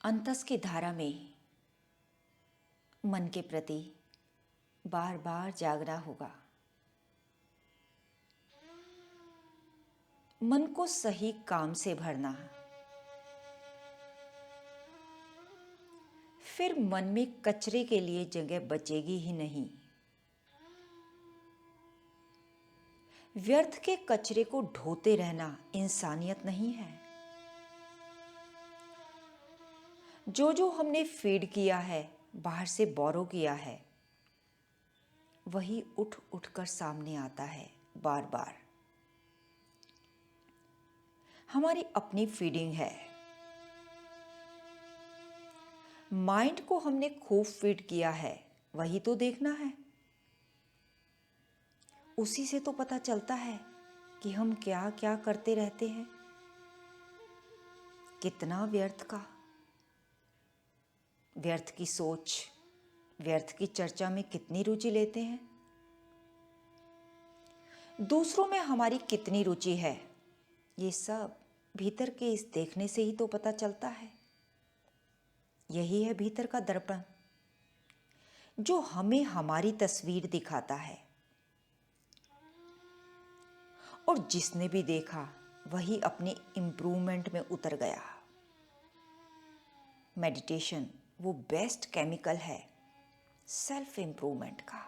अंतस की धारा में मन के प्रति बार बार जागना होगा। मन को सही काम से भरना, फिर मन में कचरे के लिए जगह बचेगी ही नहीं। व्यर्थ के कचरे को ढोते रहना इंसानियत नहीं है। जो जो हमने फीड किया है, बाहर से बोरो किया है, वही उठ उठ कर सामने आता है बार बार। हमारी अपनी फीडिंग है। माइंड को हमने खूब फीड किया है, वही तो देखना है। उसी से तो पता चलता है कि हम क्या क्या करते रहते हैं। कितना व्यर्थ का, व्यर्थ की सोच, व्यर्थ की चर्चा में कितनी रुचि लेते हैं। दूसरों में हमारी कितनी रुचि है, ये सब भीतर के इस देखने से ही तो पता चलता है। यही है भीतर का दर्पण, जो हमें हमारी तस्वीर दिखाता है। और जिसने भी देखा वही अपने इम्प्रूवमेंट में उतर गया। मेडिटेशन वो बेस्ट केमिकल है सेल्फ इम्प्रूवमेंट का।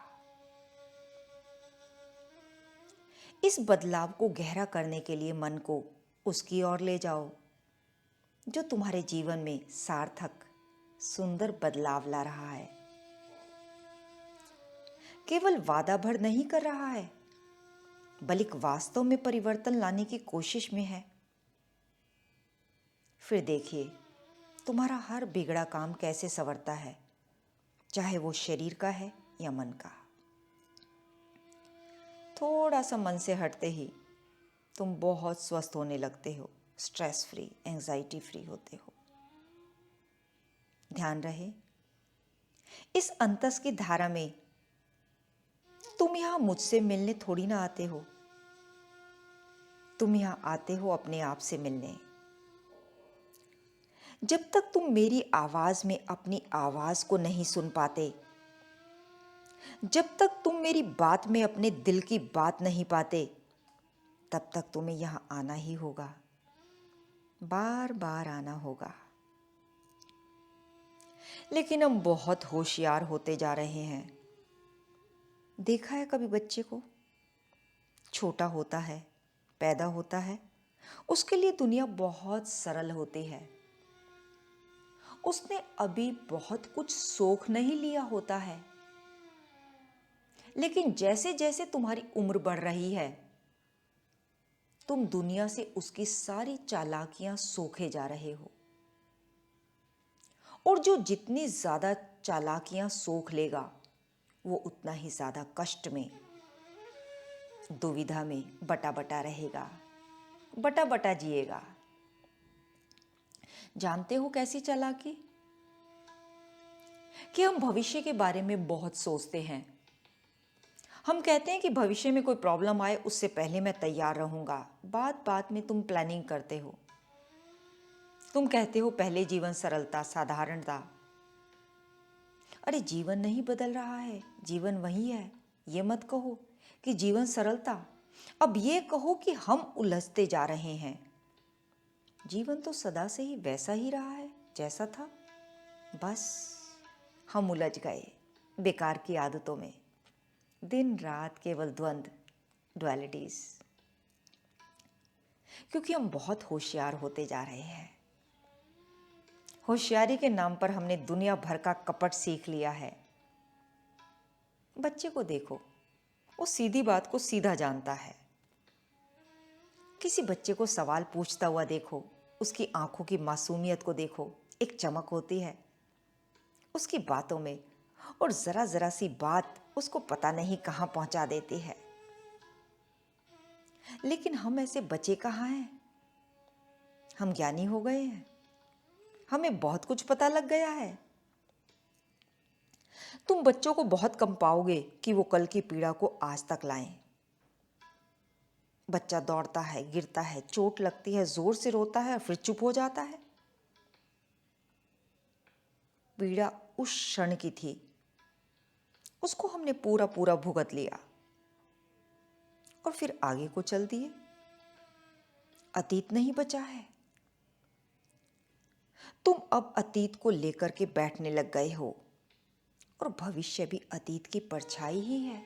इस बदलाव को गहरा करने के लिए मन को उसकी ओर ले जाओ जो तुम्हारे जीवन में सार्थक सुंदर बदलाव ला रहा है। केवल वादा भर नहीं कर रहा है, बल्कि वास्तव में परिवर्तन लाने की कोशिश में है। फिर देखिए तुम्हारा हर बिगड़ा काम कैसे संवरता है, चाहे वो शरीर का है या मन का। थोड़ा सा मन से हटते ही तुम बहुत स्वस्थ होने लगते हो, स्ट्रेस फ्री, एंजाइटी फ्री होते हो। ध्यान रहे, इस अंतस की धारा में तुम यहां मुझसे मिलने थोड़ी ना आते हो। तुम यहां आते हो अपने आप से मिलने। जब तक तुम मेरी आवाज में अपनी आवाज को नहीं सुन पाते, जब तक तुम मेरी बात में अपने दिल की बात नहीं पाते, तब तक तुम्हें यहां आना ही होगा, बार बार आना होगा। लेकिन हम बहुत होशियार होते जा रहे हैं। देखा है कभी बच्चे को? छोटा होता है, पैदा होता है, उसके लिए दुनिया बहुत सरल होती है। उसने अभी बहुत कुछ सोख नहीं लिया होता है। लेकिन जैसे जैसे तुम्हारी उम्र बढ़ रही है, तुम दुनिया से उसकी सारी चालाकियां सोखे जा रहे हो। और जो जितनी ज्यादा चालाकियां सोख लेगा, वो उतना ही ज्यादा कष्ट में, दुविधा में बटा बटा रहेगा, बटा बटा जिएगा। जानते हो कैसी चालाकी? कि हम भविष्य के बारे में बहुत सोचते हैं। हम कहते हैं कि भविष्य में कोई प्रॉब्लम आए उससे पहले मैं तैयार रहूंगा। बात बात में तुम प्लानिंग करते हो। तुम कहते हो पहले जीवन सरलता, साधारणता। अरे जीवन नहीं बदल रहा है, जीवन वही है। ये मत कहो कि जीवन सरलता, अब ये कहो कि हम उलझते जा रहे हैं। जीवन तो सदा से ही वैसा ही रहा है जैसा था, बस हम उलझ गए बेकार की आदतों में। दिन रात केवल द्वंद्व, ड्युअलिटीज। क्योंकि हम बहुत होशियार होते जा रहे हैं। होशियारी के नाम पर हमने दुनिया भर का कपट सीख लिया है। बच्चे को देखो, वो सीधी बात को सीधा जानता है। किसी बच्चे को सवाल पूछता हुआ देखो, उसकी आंखों की मासूमियत को देखो, एक चमक होती है उसकी बातों में, और जरा जरा सी बात उसको पता नहीं कहां पहुंचा देती है। लेकिन हम ऐसे बचे कहां हैं? हम ज्ञानी हो गए हैं, हमें बहुत कुछ पता लग गया है। तुम बच्चों को बहुत कम पाओगे कि वो कल की पीड़ा को आज तक लाएं। बच्चा दौड़ता है, गिरता है, चोट लगती है, जोर से रोता है, फिर चुप हो जाता है। पीड़ा उस क्षण की थी, उसको हमने पूरा पूरा भुगत लिया और फिर आगे को चल दिए। अतीत नहीं बचा है। तुम अब अतीत को लेकर के बैठने लग गए हो और भविष्य भी अतीत की परछाई ही है।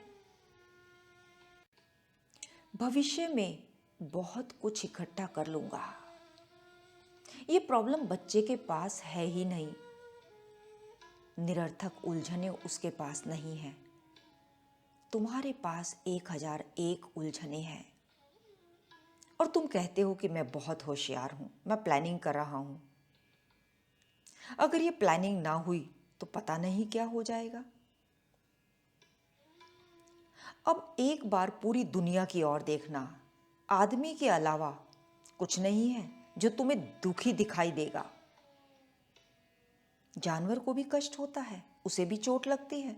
भविष्य में बहुत कुछ इकट्ठा कर लूंगा। ये प्रॉब्लम बच्चे के पास है ही नहीं। निरर्थक उलझने उसके पास नहीं है। तुम्हारे पास 1001 उलझने हैं और तुम कहते हो कि मैं बहुत होशियार हूं, मैं प्लानिंग कर रहा हूं। अगर ये प्लानिंग ना हुई तो पता नहीं क्या हो जाएगा। अब एक बार पूरी दुनिया की ओर देखना। आदमी के अलावा कुछ नहीं है जो तुम्हें दुखी दिखाई देगा। जानवर को भी कष्ट होता है, उसे भी चोट लगती है,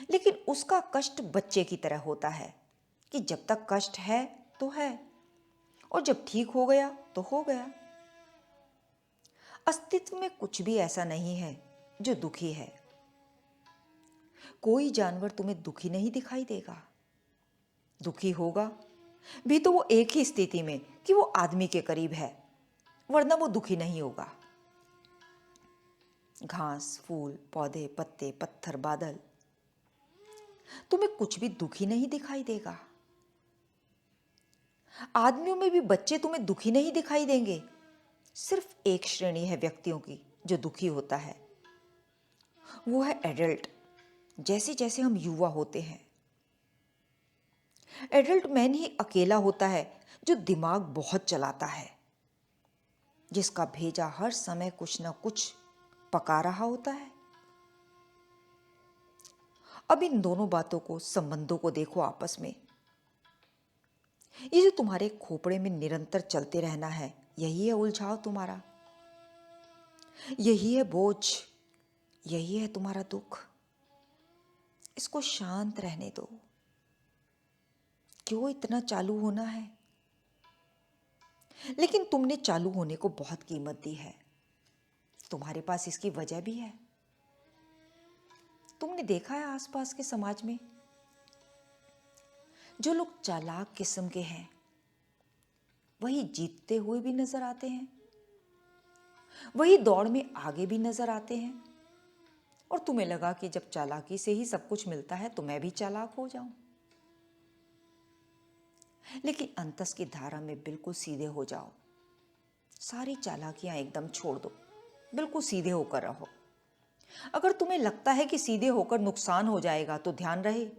लेकिन उसका कष्ट बच्चे की तरह होता है कि जब तक कष्ट है तो है और जब ठीक हो गया तो हो गया। अस्तित्व में कुछ भी ऐसा नहीं है जो दुखी है। कोई जानवर तुम्हें दुखी नहीं दिखाई देगा। दुखी होगा भी तो वो एक ही स्थिति में कि वो आदमी के करीब है, वरना वो दुखी नहीं होगा। घास, फूल, पौधे, पत्ते, पत्थर, बादल, तुम्हें कुछ भी दुखी नहीं दिखाई देगा। आदमियों में भी बच्चे तुम्हें दुखी नहीं दिखाई देंगे। सिर्फ एक श्रेणी है व्यक्तियों की जो दुखी होता है, वो है एडल्ट। जैसे जैसे हम युवा होते हैं, एडल्ट मैन ही अकेला होता है जो दिमाग बहुत चलाता है, जिसका भेजा हर समय कुछ ना कुछ पका रहा होता है। अब इन दोनों बातों को, संबंधों को देखो आपस में। ये जो तुम्हारे खोपड़े में निरंतर चलते रहना है, यही है उलझाव तुम्हारा, यही है बोझ, यही है तुम्हारा दुख। इसको शांत रहने दो। क्यों इतना चालू होना है? लेकिन तुमने चालू होने को बहुत कीमत दी है। तुम्हारे पास इसकी वजह भी है। तुमने देखा है आसपास के समाज में जो लोग चालाक किस्म के हैं, वही जीतते हुए भी नजर आते हैं, वही दौड़ में आगे भी नजर आते हैं। और तुम्हें लगा कि जब चालाकी से ही सब कुछ मिलता है तो मैं भी चालाक हो जाऊं। लेकिन अंतस की धारा में बिल्कुल सीधे हो जाओ। सारी चालाकियां एकदम छोड़ दो, बिल्कुल सीधे होकर रहो। अगर तुम्हें लगता है कि सीधे होकर नुकसान हो जाएगा तो ध्यान रहे,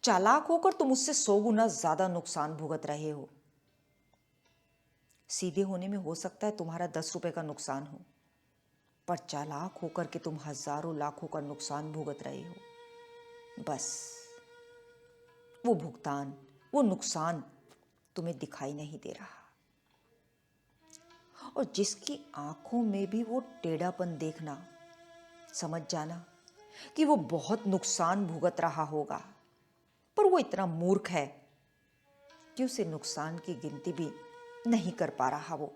चालाक होकर तुम उससे 100 गुना ज्यादा नुकसान भुगत रहे हो। सीधे होने में हो सकता है तुम्हारा 10 रुपए का नुकसान हो, पर चालाक होकर के तुम हजारों लाखों का नुकसान भुगत रहे हो। बस वो भुगतान, वो नुकसान तुम्हें दिखाई नहीं दे रहा। और जिसकी आंखों में भी वो टेढ़ापन देखना, समझ जाना कि वो बहुत नुकसान भुगत रहा होगा, पर वो इतना मूर्ख है कि उसे नुकसान की गिनती भी नहीं कर पा रहा। वो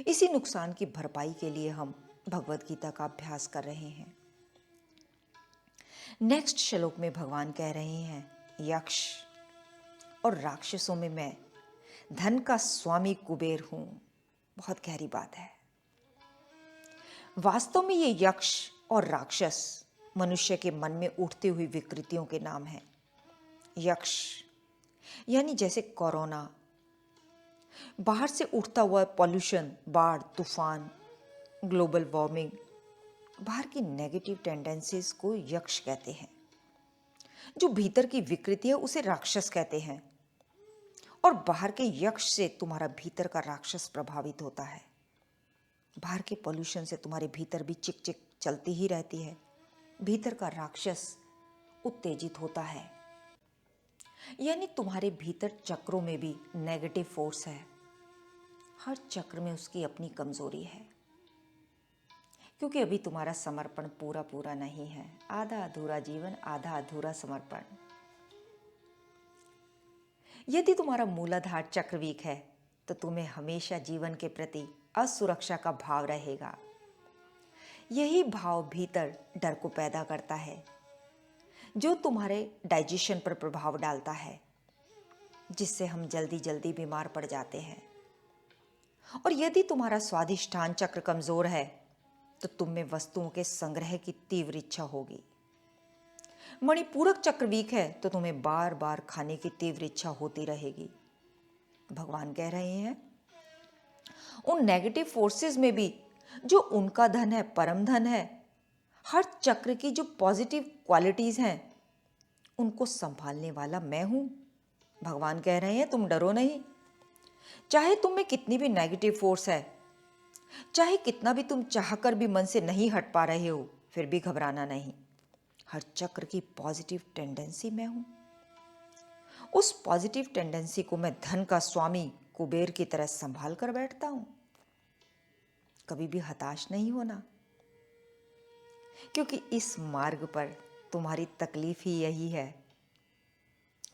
इसी नुकसान की भरपाई के लिए हम भगवत गीता का अभ्यास कर रहे हैं। नेक्स्ट श्लोक में भगवान कह रहे हैं, यक्ष और राक्षसों में मैं धन का स्वामी कुबेर हूं। बहुत गहरी बात है। वास्तव में ये यक्ष और राक्षस मनुष्य के मन में उठती हुई विकृतियों के नाम हैं। यक्ष यानी जैसे कोरोना, बाहर से उठता हुआ पॉल्यूशन, बाढ़, तूफान, ग्लोबल वार्मिंग, बाहर की नेगेटिव टेंडेंसीज को यक्ष कहते हैं। जो भीतर की विकृति है उसे राक्षस कहते हैं। और बाहर के यक्ष से तुम्हारा भीतर का राक्षस प्रभावित होता है। बाहर के पॉल्यूशन से तुम्हारे भीतर भी चिक चिक चलती ही रहती है। भीतर का राक्षस उत्तेजित होता है। यानी तुम्हारे भीतर चक्रों में भी नेगेटिव फोर्स है। हर चक्र में उसकी अपनी कमजोरी है, क्योंकि अभी तुम्हारा समर्पण पूरा पूरा नहीं है। आधा अधूरा जीवन, आधा अधूरा समर्पण। यदि तुम्हारा मूलाधार चक्र वीक है तो तुम्हें हमेशा जीवन के प्रति असुरक्षा का भाव रहेगा। यही भाव भीतर डर को पैदा करता है, जो तुम्हारे डाइजेशन पर प्रभाव डालता है, जिससे हम जल्दी जल्दी बीमार पड़ जाते हैं। और यदि तुम्हारा स्वादिष्ठान चक्र कमजोर है तो तुम में वस्तुओं के संग्रह की तीव्र इच्छा होगी। मणिपूरक चक्र वीक है तो तुम्हें बार बार खाने की तीव्र इच्छा होती रहेगी। भगवान कह रहे हैं, उन नेगेटिव फोर्सेस में भी जो उनका धन है, परम धन है, हर चक्र की जो पॉजिटिव क्वालिटीज हैं उनको संभालने वाला मैं हूं। भगवान कह रहे हैं, तुम डरो नहीं। चाहे तुम में कितनी भी नेगेटिव फोर्स है, चाहे कितना भी तुम चाहकर भी मन से नहीं हट पा रहे हो, फिर भी घबराना नहीं। हर चक्र की पॉजिटिव टेंडेंसी मैं हूं। उस पॉजिटिव टेंडेंसी को मैं धन का स्वामी कुबेर की तरह संभाल कर बैठता हूं। कभी भी हताश नहीं होना, क्योंकि इस मार्ग पर तुम्हारी तकलीफ ही यही है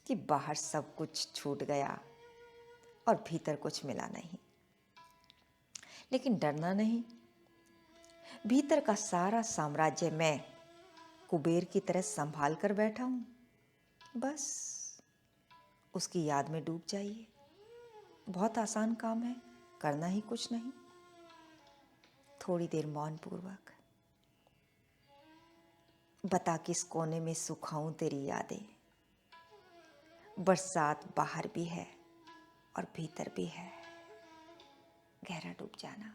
कि बाहर सब कुछ छूट गया और भीतर कुछ मिला नहीं। लेकिन डरना नहीं, भीतर का सारा साम्राज्य मैं कुबेर की तरह संभाल कर बैठा हूं। बस उसकी याद में डूब जाइए। बहुत आसान काम है, करना ही कुछ नहीं। थोड़ी देर मौन पूर्वक, बता किस कोने में सुखाऊं तेरी यादें। बरसात बाहर भी है और भीतर भी है। गहरा डूब जाना।